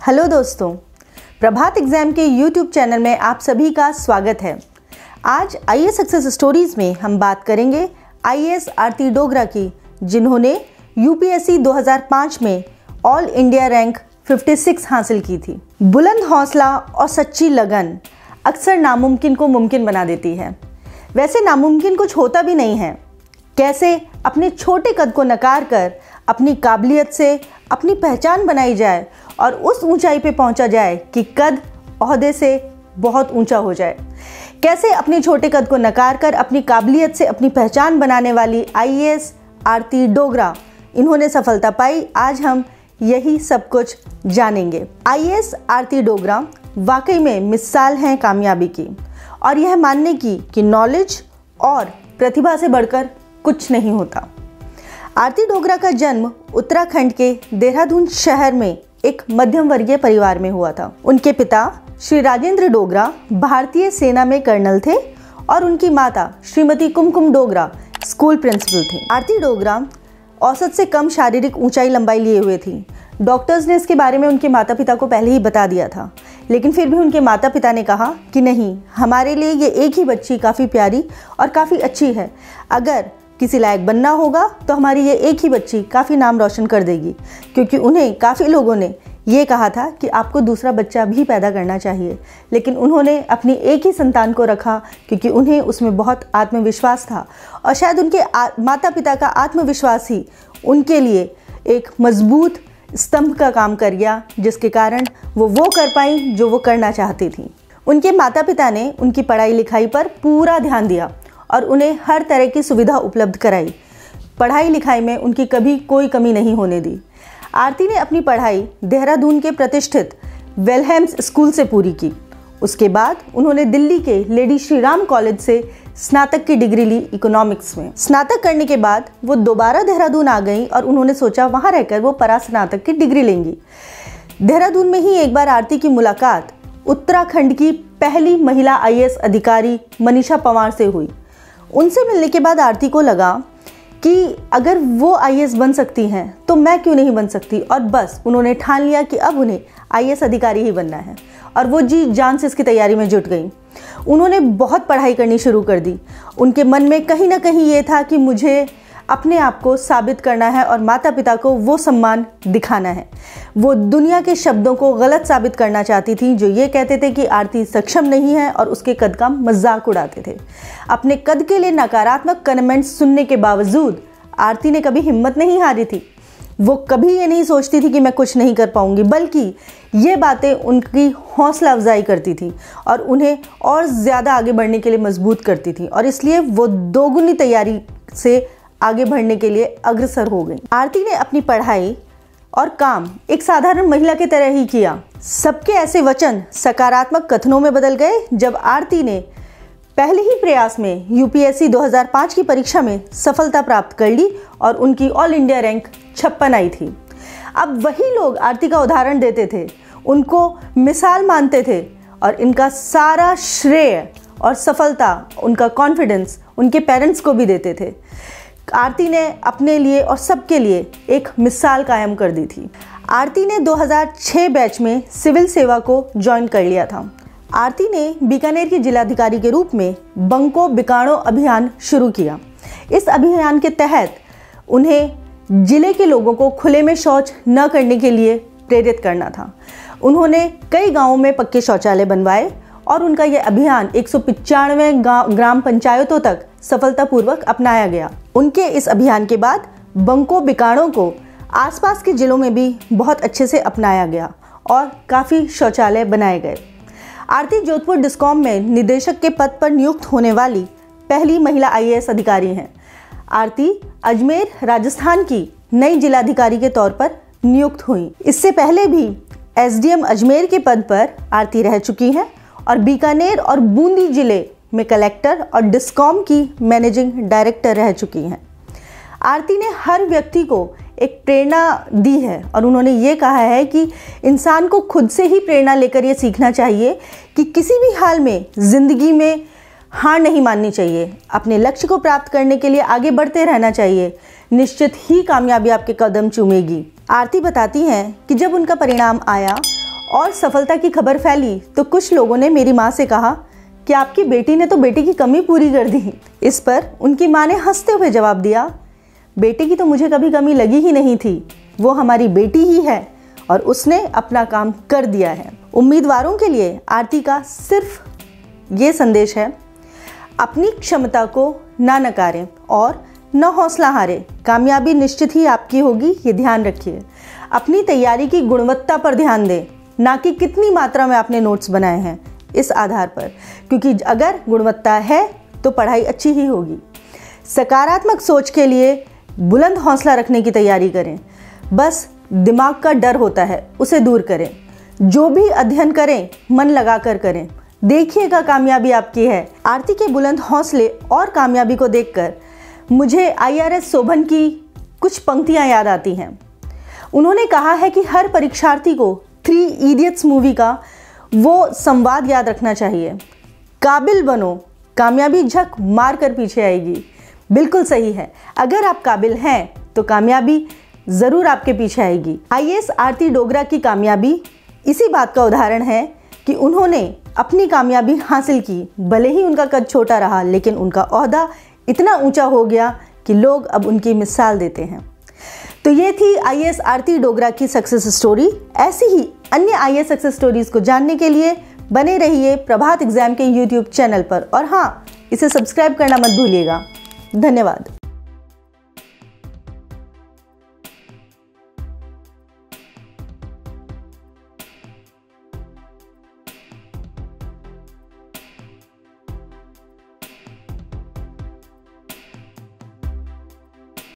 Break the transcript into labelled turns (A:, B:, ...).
A: Hello दोस्तों, प्रभात exam के YouTube channel में आप सभी का स्वागत है। आज आईएएस सक्सेस स्टोरीज में हम बात करेंगे आईएएस आरती डोगरा की, जिन्होंने यूपीएससी 2005 में ऑल इंडिया रैंक 56 हासिल की थी। बुलंद हौसला और सच्ची लगन अक्सर नामुमकिन को मुमकिन बना देती है। वैसे नामुमकिन कुछ होता भी नहीं है। कैसे अपने छोटे कद को नकार कर अपनी काबिलियत से अपनी पहचान बनाई जाए और उस ऊंचाई पे पहुंचा जाए कि कद ओहदे से बहुत ऊंचा हो जाए। कैसे अपने छोटे कद को नकार कर अपनी काबिलियत से अपनी पहचान बनाने वाली आईएएस आरती डोगरा, इन्होंने सफलता पाई। आज हम यही सब कुछ जानेंगे। आईएएस आरती डोगरा वाकई में मिसाल हैं कामयाबी की और यह मानने की कि नॉलेज और प्रतिभा से बढ़कर कुछ नहीं होता। आरती डोगरा का जन्म उत्तराखंड के देहरादून शहर में एक मध्यम वर्गीय परिवार में हुआ था। उनके पिता श्री राजेंद्र डोगरा भारतीय सेना में कर्नल थे और उनकी माता श्रीमती कुमकुम डोगरा स्कूल प्रिंसिपल थी। आरती डोगरा औसत से कम शारीरिक ऊंचाई लंबाई लिए हुए थी। डॉक्टर्स ने इसके बारे में उनके माता पिता को पहले ही बता दिया था, लेकिन फिर भी उनके माता पिता ने कहा कि नहीं, हमारे लिए ये एक ही बच्ची काफ़ी प्यारी और काफ़ी अच्छी है। अगर किसी लायक बनना होगा तो हमारी ये एक ही बच्ची काफ़ी नाम रोशन कर देगी, क्योंकि उन्हें काफ़ी लोगों ने ये कहा था कि आपको दूसरा बच्चा भी पैदा करना चाहिए, लेकिन उन्होंने अपनी एक ही संतान को रखा क्योंकि उन्हें उसमें बहुत आत्मविश्वास था और शायद उनके माता पिता का आत्मविश्वास ही उनके लिए एक मजबूत स्तंभ का काम कर गया, जिसके कारण वो कर पाई जो वो करना चाहती थी। उनके माता पिता ने उनकी पढ़ाई लिखाई पर पूरा ध्यान दिया और उन्हें हर तरह की सुविधा उपलब्ध कराई। पढ़ाई लिखाई में उनकी कभी कोई कमी नहीं होने दी। आरती ने अपनी पढ़ाई देहरादून के प्रतिष्ठित वेलहेम्स स्कूल से पूरी की। उसके बाद उन्होंने दिल्ली के लेडी श्री राम कॉलेज से स्नातक की डिग्री ली इकोनॉमिक्स में। स्नातक करने के बाद वो दोबारा देहरादून आ गई और उन्होंने सोचा वहाँ रहकर वो परास्नातक की डिग्री लेंगी। देहरादून में ही एक बार आरती की मुलाकात उत्तराखंड की पहली महिला आईएएस अधिकारी मनीषा पंवार से हुई। उनसे मिलने के बाद आरती को लगा कि अगर वो आईएएस बन सकती हैं तो मैं क्यों नहीं बन सकती, और बस उन्होंने ठान लिया कि अब उन्हें आईएएस अधिकारी ही बनना है और वो जी जान से इसकी तैयारी में जुट गई। उन्होंने बहुत पढ़ाई करनी शुरू कर दी। उनके मन में कहीं ना कहीं ये था कि मुझे अपने आप को साबित करना है और माता पिता को वो सम्मान दिखाना है। वो दुनिया के शब्दों को गलत साबित करना चाहती थी जो ये कहते थे कि आरती सक्षम नहीं है और उसके कद का मजाक उड़ाते थे। अपने कद के लिए नकारात्मक कमेंट्स सुनने के बावजूद आरती ने कभी हिम्मत नहीं हारी थी। वो कभी ये नहीं सोचती थी कि मैं कुछ नहीं कर पाऊंगी, बल्कि ये बातें उनकी हौसला अफजाई करती थी और उन्हें और ज़्यादा आगे बढ़ने के लिए मजबूत करती थी, और इसलिए वो दोगुनी तैयारी से आगे बढ़ने के लिए अग्रसर हो गई। आरती ने अपनी पढ़ाई और काम एक साधारण महिला की तरह ही किया। सबके ऐसे वचन सकारात्मक कथनों में बदल गए जब आरती ने पहले ही प्रयास में यूपीएससी 2005 की परीक्षा में सफलता प्राप्त कर ली और उनकी ऑल इंडिया रैंक 56 आई थी। अब वही लोग आरती का उदाहरण देते थे, उनको मिसाल मानते थे और इनका सारा श्रेय और सफलता, उनका कॉन्फिडेंस उनके पेरेंट्स को भी देते थे। आरती ने अपने लिए और सबके लिए एक मिसाल कायम कर दी थी। आरती ने 2006 बैच में सिविल सेवा को ज्वाइन कर लिया था। आरती ने बीकानेर की जिलाधिकारी के रूप में बंको बिकाणो अभियान शुरू किया। इस अभियान के तहत उन्हें जिले के लोगों को खुले में शौच न करने के लिए प्रेरित करना था। उन्होंने कई गांवों में पक्के शौचालय बनवाए और उनका यह अभियान 195 ग्राम पंचायतों तक सफलतापूर्वक अपनाया गया। उनके इस अभियान के बाद बंको बिकाणों को आसपास के जिलों में भी बहुत अच्छे से अपनाया गया और काफ़ी शौचालय बनाए गए। आरती जोधपुर डिस्कॉम में निदेशक के पद पर नियुक्त होने वाली पहली महिला आईएएस अधिकारी हैं। आरती अजमेर राजस्थान की नई जिलाधिकारी के तौर पर नियुक्त हुई। इससे पहले भी एसडीएम अजमेर के पद पर आरती रह चुकी हैं और बीकानेर और बूंदी जिले में कलेक्टर और डिस्कॉम की मैनेजिंग डायरेक्टर रह चुकी हैं। आरती ने हर व्यक्ति को एक प्रेरणा दी है और उन्होंने ये कहा है कि इंसान को खुद से ही प्रेरणा लेकर ये सीखना चाहिए कि किसी भी हाल में ज़िंदगी में हार नहीं माननी चाहिए। अपने लक्ष्य को प्राप्त करने के लिए आगे बढ़ते रहना चाहिए। निश्चित ही कामयाबी आपके कदम चूमेगी। आरती बताती हैं कि जब उनका परिणाम आया और सफलता की खबर फैली तो कुछ लोगों ने मेरी माँ से कहा कि आपकी बेटी ने तो बेटे की कमी पूरी कर दी। इस पर उनकी माँ ने हंसते हुए जवाब दिया, बेटे की तो मुझे कभी कमी लगी ही नहीं थी, वो हमारी बेटी ही है और उसने अपना काम कर दिया है। उम्मीदवारों के लिए आरती का सिर्फ ये संदेश है, अपनी क्षमता को ना नकारें और न हौसला हारें। कामयाबी निश्चित ही आपकी होगी, ये ध्यान रखिए। अपनी तैयारी की गुणवत्ता पर ध्यान दें, ना कि कितनी मात्रा में आपने नोट्स बनाए हैं इस आधार पर, क्योंकि अगर गुणवत्ता है तो पढ़ाई अच्छी ही होगी। सकारात्मक सोच के लिए बुलंद हौसला रखने की तैयारी करें। बस दिमाग का डर होता है, उसे दूर करें। जो भी अध्ययन करें मन लगाकर करें, देखिएगा कामयाबी आपकी है। आरती के बुलंद हौसले और कामयाबी को देखकर मुझे IRS शोभन की कुछ पंक्तियां याद आती हैं। उन्होंने कहा है कि हर परीक्षार्थी को 3 इडियट्स मूवी का वो संवाद याद रखना चाहिए, काबिल बनो, कामयाबी झक मार कर पीछे आएगी। बिल्कुल सही है, अगर आप काबिल हैं तो कामयाबी ज़रूर आपके पीछे आएगी। IAS आरती डोगरा की कामयाबी इसी बात का उदाहरण है कि उन्होंने अपनी कामयाबी हासिल की। भले ही उनका कद छोटा रहा, लेकिन उनका ओहदा इतना ऊंचा हो गया कि लोग अब उनकी मिसाल देते हैं। तो ये थी IAS आरती डोगरा की सक्सेस स्टोरी। ऐसी ही अन्य IAS सक्सेस स्टोरीज को जानने के लिए बने रहिए प्रभात एग्जाम के YouTube चैनल पर, और हाँ, इसे सब्सक्राइब करना मत भूलिएगा। धन्यवाद।